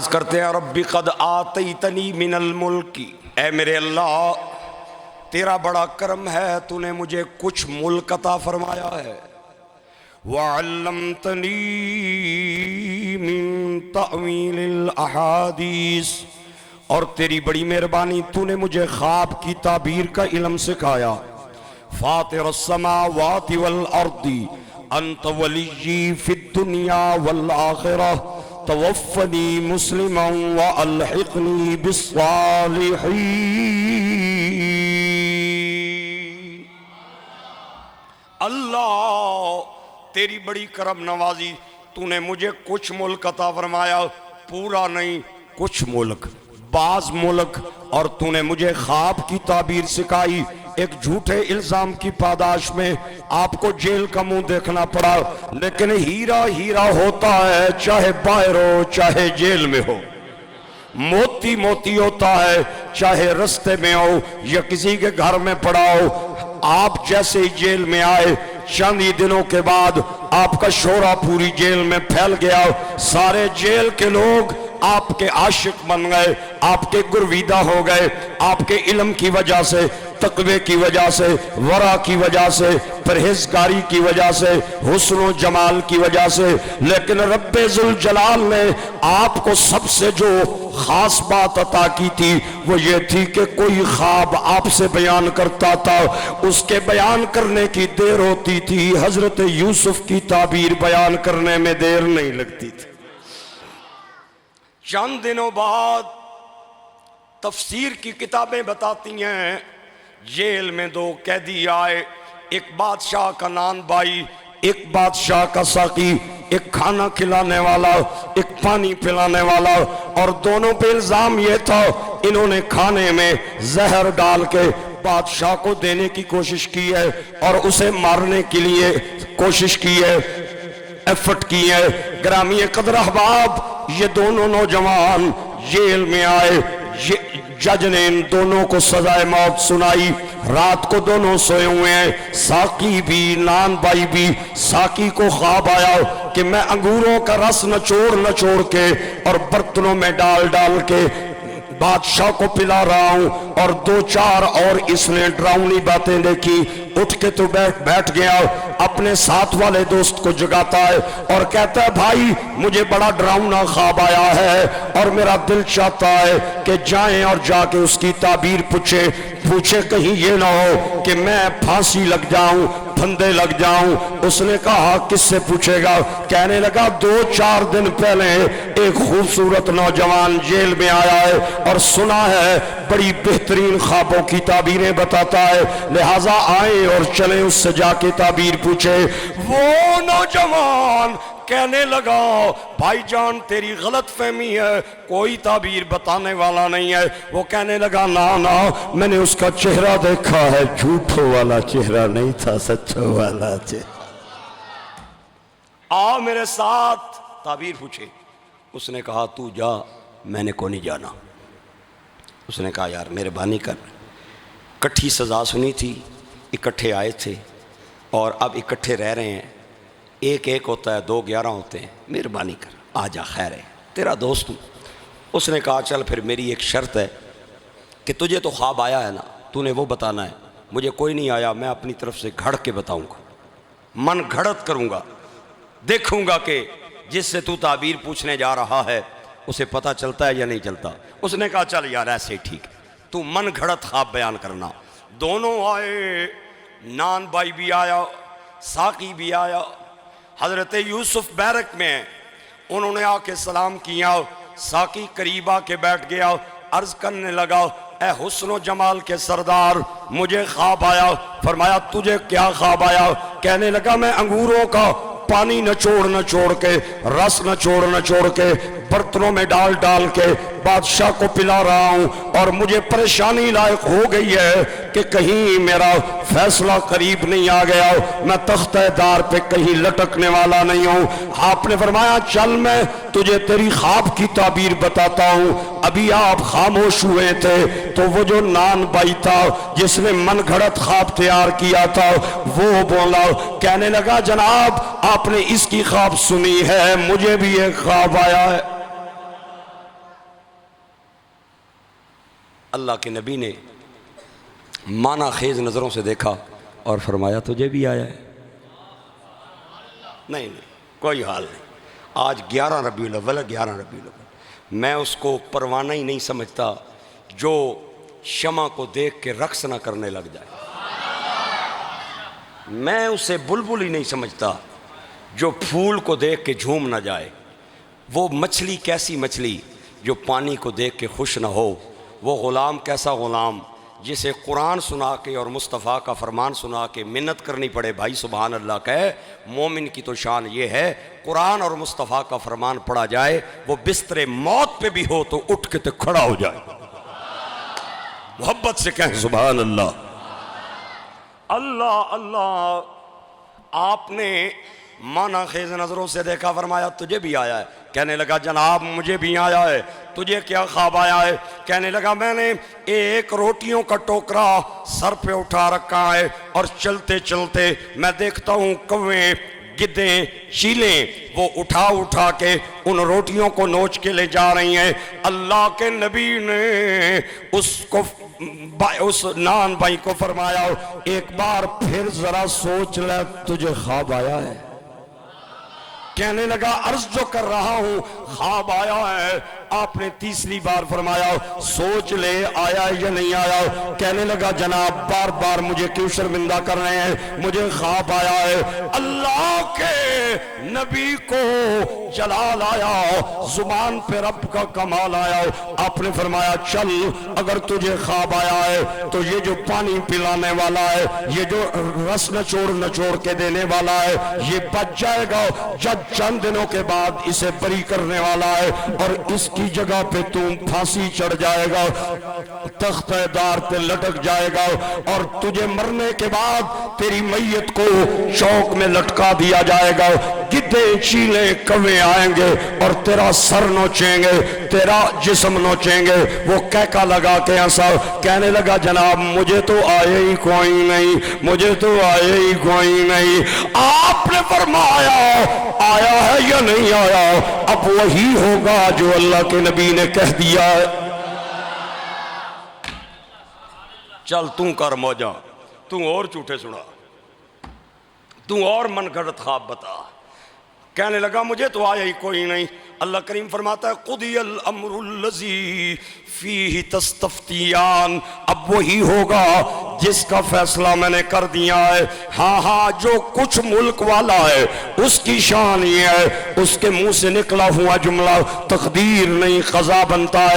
عرض کرتے ہیں ربی قد آتیتنی من الملک، اے میرے اللہ تیرا بڑا کرم ہے، تو نے مجھے کچھ ملک عطا فرمایا ہے۔ وعلمتنی من تأویل الاحادیث، اور تیری بڑی مہربانی تو نے مجھے خواب کی تعبیر کا علم سکھایا۔ فاطر السماوات والارض انت ولی فی الدنیا والآخرہ توفنی مسلما والحقنی بالصالحین۔ اللہ تیری بڑی کرم نوازی، تو نے مجھے کچھ ملک عطا فرمایا، پورا نہیں کچھ ملک، بعض ملک، اور تو نے مجھے خواب کی تعبیر سکھائی۔ ایک جھوٹے الزام کی پاداش میں آپ کو جیل کا منہ دیکھنا پڑا، لیکن ہیرا ہیرا ہوتا ہے چاہے باہر ہو چاہے جیل میں ہو، موتی موتی ہوتا ہے چاہے رستے میں ہو یا کسی کے گھر میں پڑا ہو۔ آپ جیسے ہی جیل میں آئے چند ہی دنوں کے بعد آپ کا شورا پوری جیل میں پھیل گیا، سارے جیل کے لوگ آپ کے عاشق بن گئے، آپ کے گرویدہ ہو گئے، آپ کے علم کی وجہ سے، تقوی کی وجہ سے، ورع کی وجہ سے، پرہیزگاری کی وجہ سے، حسن و جمال کی وجہ سے۔ لیکن رب ذوالجلال نے آپ کو سب سے جو خاص بات عطا کی تھی وہ یہ تھی کہ کوئی خواب آپ سے بیان کرتا تھا، اس کے بیان کرنے کی دیر ہوتی تھی، حضرت یوسف کی تعبیر بیان کرنے میں دیر نہیں لگتی تھی۔ چند دنوں بعد تفسیر کی کتابیں بتاتی ہیں جیل میں دو قیدی آئے، ایک بادشاہ کا نان بائی، ایک بادشاہ کا ساقی، ایک کھانا کھلانے والا، ایک پانی پلانے والا، اور دونوں پہ الزام یہ تھا انہوں نے کھانے میں زہر ڈال کے بادشاہ کو دینے کی کوشش کی ہے اور اسے مارنے کے لیے کوشش کی ہے، ایفرٹ کی ہے۔ گرامی قدر احباب، یہ دونوں نوجوان جیل میں آئے، جج نے ان دونوں کو سزائے موت سنائی، رات کو دونوں سوئے ہوئے ہیں، ساقی بھی نان بائی بھی۔ ساقی کو خواب آیا کہ میں انگوروں کا رس نچوڑ کے اور برتنوں میں ڈال کے بادشاہ کو پلا رہا ہوں، اور دو چار اور اس نے ڈراؤنی باتیں دیکھی، اٹھ کے تو بیٹھ گیا، اپنے ساتھ والے دوست کو جگاتا ہے اور کہتا ہے بھائی مجھے بڑا ڈراؤنا خواب آیا ہے اور میرا دل چاہتا ہے کہ جائیں اور جا کے اس کی تعبیر پوچھے کہیں یہ نہ ہو کہ میں پھانسی لگ جاؤں، پھندے لگ جاؤں۔ اس نے کہا کس سے پوچھے گا؟ کہنے لگا 2-4 دن پہلے ایک خوبصورت نوجوان جیل میں آیا ہے اور سنا ہے بڑی بہترین خوابوں کی تعبیریں بتاتا ہے، لہٰذا آئیں اور چلیں اس سے جا کے تعبیر پوچھے۔ وہ نوجوان کہنے لگا بھائی جان تیری غلط فہمی ہے، کوئی تعبیر بتانے والا نہیں ہے۔ وہ کہنے لگا نا میں نے اس کا چہرہ دیکھا ہے، جھوٹوں والا چہرہ نہیں تھا، سچوں والا چہرہ۔ آ میرے ساتھ تعبیر پوچھے۔ اس نے کہا تو جا، میں نے کو نہیں جانا۔ اس نے کہا یار مہربانی کر، کٹھی سزا سنی تھی، اکٹھے آئے تھے اور اب اکٹھے رہ رہے ہیں، ایک ہوتا ہے 2-11 ہوتے ہیں، مہربانی کر آ جا، خیر ہے تیرا دوست ہوں۔ اس نے کہا چل پھر میری ایک شرط ہے کہ تجھے تو خواب آیا ہے نا، تو نے وہ بتانا ہے، مجھے کوئی نہیں آیا، میں اپنی طرف سے گھڑ کے بتاؤں گا، من گھڑت کروں گا، دیکھوں گا کہ جس سے تو تعبیر پوچھنے جا رہا ہے اسے پتہ چلتا ہے یا نہیں چلتا۔ اس نے کہا چل یار ایسے ٹھیک ہے، تو من گھڑت خواب بیان کرنا۔ دونوں آئے، نان بھائی بھی آیا، ساقی بھی آیا، حضرت یوسف بیرک میں ہیں، انہوں نے آ کے سلام کیا، ساقی قریب آ کے بیٹھ گیا، عرض کرنے لگا اے حسن و جمال کے سردار مجھے خواب آیا۔ فرمایا تجھے کیا خواب آیا؟ کہنے لگا میں انگوروں کا پانی نچوڑ کے، رس نچوڑ کے، برتنوں میں ڈال کے بادشاہ کو پلا رہا ہوں، اور مجھے پریشانی لائق ہو گئی ہے کہ کہیں میرا فیصلہ قریب نہیں آ گیا، میں تختہ دار پہ کہیں لٹکنے والا نہیں ہوں۔ آپ نے فرمایا چل میں تجھے تیری خواب کی تعبیر بتاتا ہوں۔ ابھی آپ خاموش ہوئے تھے تو وہ جو نان بائی تھا جس نے من گھڑت خواب تیار کیا تھا وہ بولا، کہنے لگا جناب آپ نے اس کی خواب سنی ہے، مجھے بھی ایک خواب آیا ہے۔ اللہ کے نبی نے معنی خیز نظروں سے دیکھا اور فرمایا تجھے بھی آیا ہے؟ نہیں کوئی حال نہیں. آج 11 ربیع الاول 11 ربیع الاول. میں اس کو پروانہ ہی نہیں سمجھتا جو شمع کو دیکھ کے رقص نہ کرنے لگ جائے. میں اسے بلبل ہی نہیں سمجھتا جو پھول کو دیکھ کے جھوم نہ جائے. وہ مچھلی کیسی مچھلی جو پانی کو دیکھ کے خوش نہ ہو. وہ غلام کیسا غلام جسے قرآن سنا کے اور مصطفیٰ کا فرمان سنا کے منت کرنی پڑے بھائی سبحان اللہ کہے. مومن کی تو شان یہ ہے قرآن اور مصطفیٰ کا فرمان پڑھا جائے وہ بستر موت پہ بھی ہو تو اٹھ کے تو کھڑا ہو جائے. محبت سے کہیں سبحان اللہ. اللہ اللہ. آپ نے معنی خیز نظروں سے دیکھا فرمایا تجھے بھی آیا ہے؟ کہنے لگا جناب مجھے بھی آیا ہے. تجھے کیا خواب آیا ہے؟ کہنے لگا میں نے ایک روٹیوں کا ٹوکرا سر پہ اٹھا رکھا ہے اور چلتے چلتے میں دیکھتا ہوں کوے گدیں چیلیں وہ اٹھا کے ان روٹیوں کو نوچ کے لے جا رہی ہیں. اللہ کے نبی نے اس نان بھائی کو فرمایا ایک بار پھر ذرا سوچ لے تجھے خواب آیا ہے؟ کہنے لگا عرض جو کر رہا ہوں خواب آیا ہے. آپ نے تیسری بار فرمایا سوچ لے آیا یا نہیں آیا. کہنے لگا جناب بار بار مجھے کیوں شرمندہ کر رہے ہیں مجھے خواب آیا ہے. اللہ کے نبی کو جلال آیا زبان پہ رب کا کمال آیا. آپ نے فرمایا چل اگر تجھے خواب آیا ہے تو یہ جو پانی پلانے والا ہے یہ جو رس نچوڑ کے دینے والا ہے یہ بچ جائے گا جب چند دنوں کے بعد اسے بری کرنے والا ہے اور اس کی جگہ پہ تم پھانسی چڑھ جائے گا تختہ دار پہ لٹک جائے گا اور تجھے مرنے کے بعد تیری میت کو چوک میں لٹکا دیا جائے گا. گدے چیلیں کوے آئیں گے اور تیرا سر نوچیں گے تیرا جسم نوچیں گے. وہ کہکا لگا کے ایسا کہنے لگا جناب مجھے تو آئے ہی کوئی نہیں مجھے تو آئے ہی کوئی نہیں. آپ نے فرمایا آیا ہے یا نہیں آیا؟ اب وہی ہوگا جو اللہ کے نبی نے کہہ دیا ہے. چل توں کر موجہ توں اور جھوٹے سنا توں اور من گھڑت خواب بتا. کہنے لگا مجھے تو آیا ہی کوئی نہیں. اللہ کریم فرماتا ہے قضی الامر الذی فیہ تستفتیان. اب وہی ہوگا جس کا فیصلہ میں نے کر دیا ہے. ہاں جو کچھ ملک والا ہے اس کی شان یہ ہے اس کے منہ سے نکلا ہوا جملہ تقدیر نہیں قضا بنتا ہے.